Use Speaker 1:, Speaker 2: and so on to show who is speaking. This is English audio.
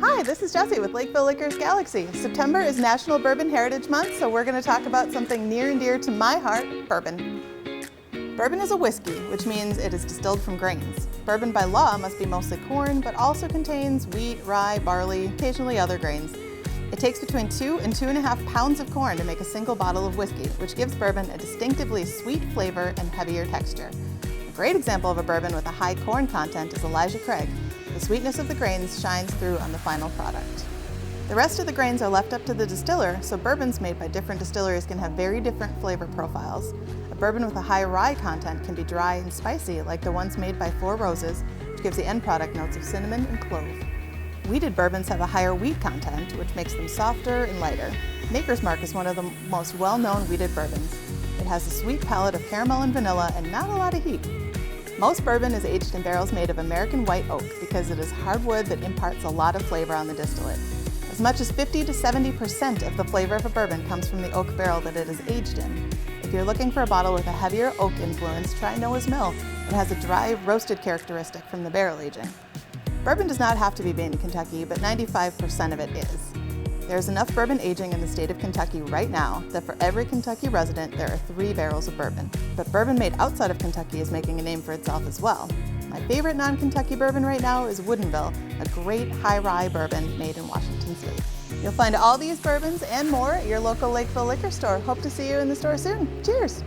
Speaker 1: Hi, this is Jessie with Lakeville Liquors Galaxy. September is National Bourbon Heritage Month, so we're going to talk about something near and dear to my heart, bourbon. Bourbon is a whiskey, which means it is distilled from grains. Bourbon by law must be mostly corn, but also contains wheat, rye, barley, occasionally other grains. It takes between 2 and 2.5 pounds of corn to make a single bottle of whiskey, which gives bourbon a distinctively sweet flavor and heavier texture. A great example of a bourbon with a high corn content is Elijah Craig. The sweetness of the grains shines through on the final product. The rest of the grains are left up to the distiller, so bourbons made by different distilleries can have very different flavor profiles. A bourbon with a high rye content can be dry and spicy, like the ones made by Four Roses, which gives the end product notes of cinnamon and clove. Wheated bourbons have a higher wheat content, which makes them softer and lighter. Maker's Mark is one of the most well-known wheated bourbons. It has a sweet palate of caramel and vanilla and not a lot of heat. Most bourbon is aged in barrels made of American white oak because it is hardwood that imparts a lot of flavor on the distillate. As much as 50 to 70% of the flavor of a bourbon comes from the oak barrel that it is aged in. If you're looking for a bottle with a heavier oak influence, try Noah's Mill. It has a dry, roasted characteristic from the barrel aging. Bourbon does not have to be made in Kentucky, but 95% of it is. There's enough bourbon aging in the state of Kentucky right now that for every Kentucky resident, there are 3 barrels of bourbon. But bourbon made outside of Kentucky is making a name for itself as well. My favorite non-Kentucky bourbon right now is Woodinville, a great high rye bourbon made in Washington State. You'll find all these bourbons and more at your local Lakeville liquor store. Hope to see you in the store soon. Cheers!